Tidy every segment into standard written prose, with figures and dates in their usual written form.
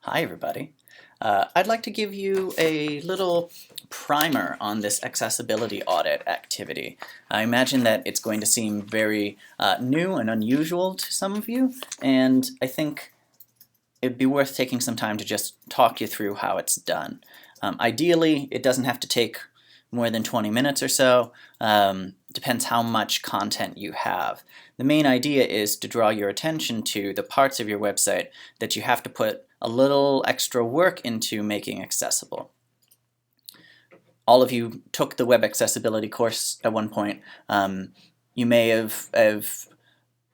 Hi everybody. I'd like to give you a little primer on this accessibility audit activity. I imagine that it's going to seem very new and unusual to some of you, and I think it'd be worth taking some time to just talk you through how it's done. Ideally, it doesn't have to take more than 20 minutes or so. Depends how much content you have. The main idea is to draw your attention to the parts of your website that you have to put a little extra work into making accessible. All of you took the web accessibility course at one point. You may have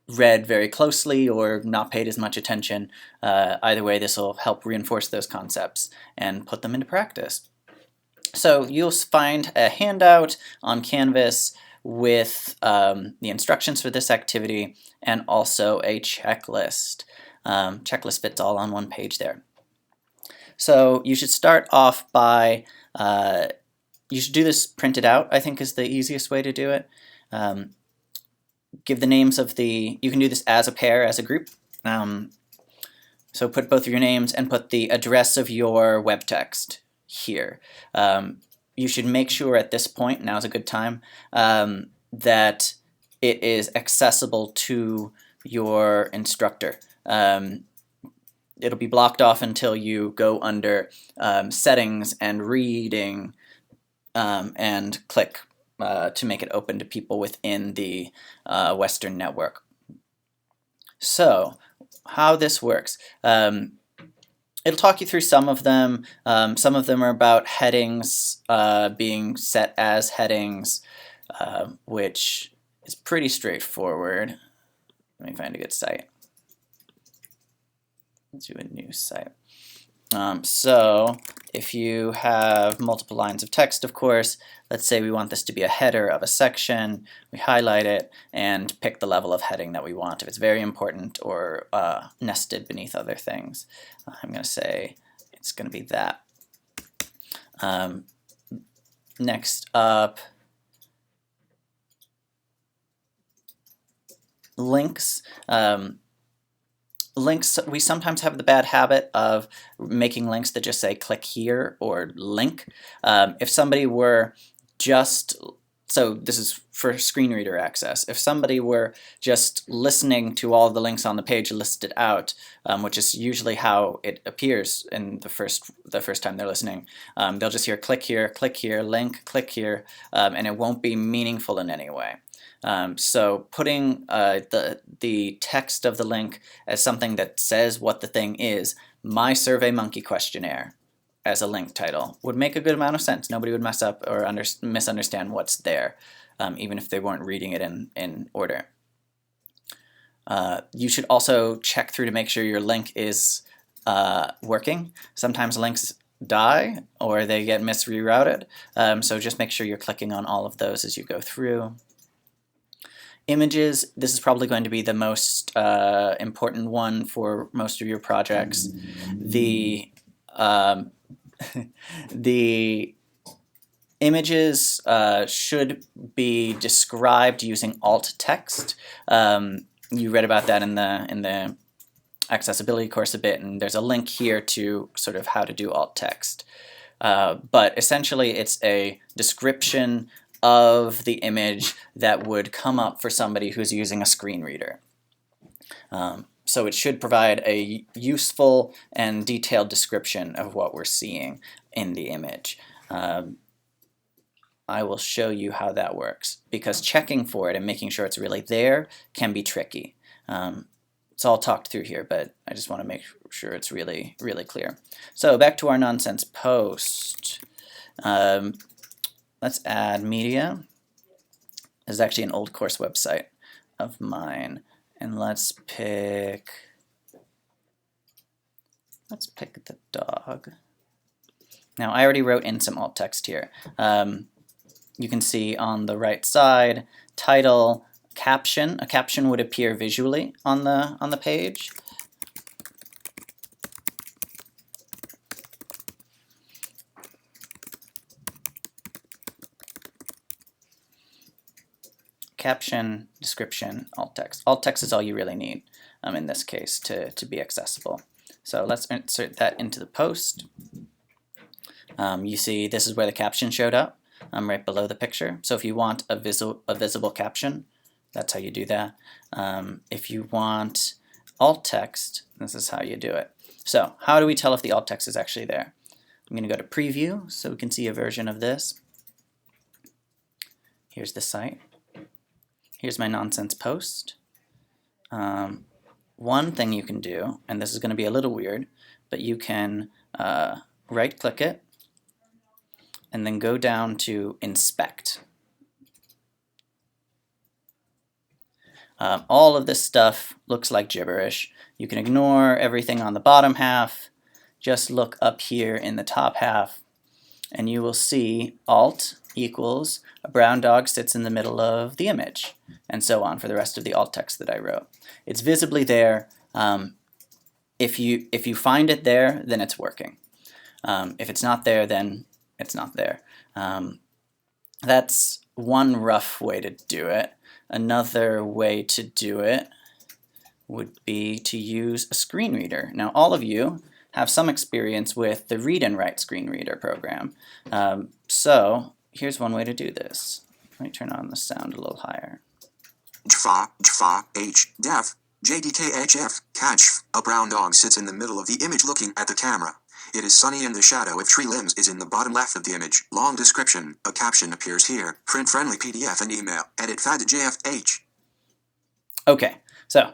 read very closely or not paid as much attention. Either way, this will help reinforce those concepts and put them into practice. So you'll find a handout on Canvas with the instructions for this activity and also a checklist. Checklist fits all on one page there. So you should start off by, you should do this printed out, I think is the easiest way to do it. Give the names of you can do this as a pair, as a group. So put both of your names and put the address of your web text here. You should make sure at this point, now's a good time, that it is accessible to your instructor. It'll be blocked off until you go under settings and reading and click to make it open to people within the Western network. So how this works. It'll talk you through some of them. Some of them are about headings being set as headings, which is pretty straightforward. Let me find a good site. Let's do a new site. So if you have multiple lines of text, of course, let's say we want this to be a header of a section, we highlight it and pick the level of heading that we want. If it's very important or nested beneath other things, I'm going to say it's going to be that. Next up, links. Links, we sometimes have the bad habit of making links that just say click here or link. If somebody were just, so this is for screen reader access, if somebody were just listening to all the links on the page listed out, which is usually how it appears in the first time they're listening, they'll just hear click here, link, click here, and it won't be meaningful in any way. So putting the text of the link as something that says what the thing is, My SurveyMonkey Questionnaire, as a link title, would make a good amount of sense. Nobody would mess up or misunderstand what's there, even if they weren't reading it in order. You should also check through to make sure your link is working. Sometimes links die or they get misrerouted, so just make sure you're clicking on all of those as you go through. Images, this is probably going to be the most important one for most of your projects. The images should be described using alt text. You read about that in the accessibility course a bit, and there's a link here to sort of how to do alt text. But essentially it's a description of the image that would come up for somebody who's using a screen reader. So it should provide a useful and detailed description of what we're seeing in the image. I will show you how that works, because checking for it and making sure it's really there can be tricky. It's all talked through here, but I just want to make sure it's really clear. So back to our nonsense post. Let's add media. This is actually an old course website of mine. And let's pick the dog. Now I already wrote in some alt text here. You can see on the right side, title, caption. A caption would appear visually on the page. Caption, description, alt text. Alt text is all you really need in this case to be accessible. So let's insert that into the post. You see this is where the caption showed up, right below the picture. So if you want a visible caption, that's how you do that. If you want alt text, this is how you do it. So how do we tell if the alt text is actually there? I'm going to go to preview so we can see a version of this. Here's the site. Here's my nonsense post. One thing you can do, and this is going to be a little weird, but you can right click it and then go down to inspect. All of this stuff looks like gibberish. You can ignore everything on the bottom half. Just look up here in the top half and you will see alt equals a brown dog sits in the middle of the image, and so on for the rest of the alt text that I wrote. It's visibly there. If you find it there, then it's working. If it's not there, then it's not there. That's one rough way to do it. Another way to do it would be to use a screen reader. Now, all of you have some experience with the read and write screen reader program. So here's one way to do this. Let me turn on the sound a little higher. def, JDKHF, catch. A brown dog sits in the middle of the image looking at the camera. It is sunny and the shadow of tree limbs is in the bottom left of the image. Long description. A caption appears here. Print-friendly PDF and email. Edit FAD-JFH. Okay, so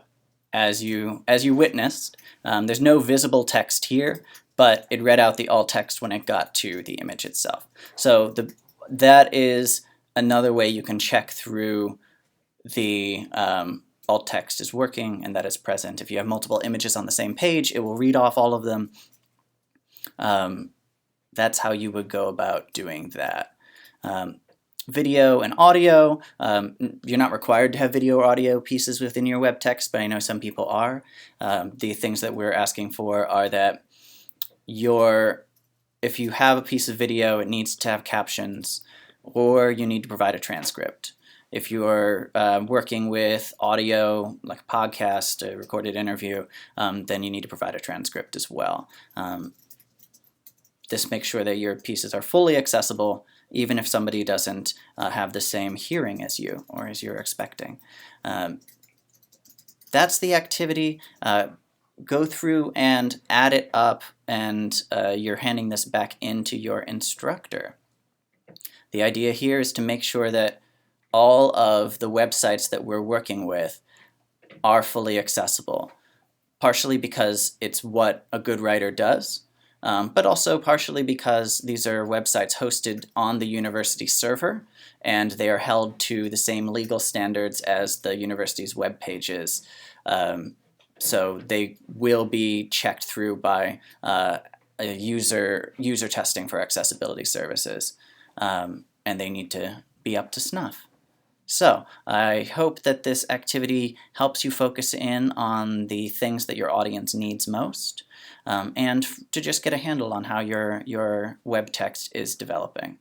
as you witnessed, there's no visible text here, but it read out the alt text when it got to the image itself. So that is another way you can check through the alt text is working and that is present. If you have multiple images on the same page, it will read off all of them. That's how you would go about doing that. Video and audio, you're not required to have video or audio pieces within your web text, but I know some people are. The things that we're asking for are that if you have a piece of video, it needs to have captions, or you need to provide a transcript. If you're working with audio, like a podcast, a recorded interview, then you need to provide a transcript as well. This makes sure that your pieces are fully accessible, even if somebody doesn't have the same hearing as you or as you're expecting. That's the activity. Go through and add it up, and you're handing this back into your instructor. The idea here is to make sure that all of the websites that we're working with are fully accessible, partially because it's what a good writer does, but also partially because these are websites hosted on the university server, and they are held to the same legal standards as the university's web pages. So they will be checked through by a user testing for accessibility services, and they need to be up to snuff. So I hope that this activity helps you focus in on the things that your audience needs most, and to just get a handle on how your web text is developing.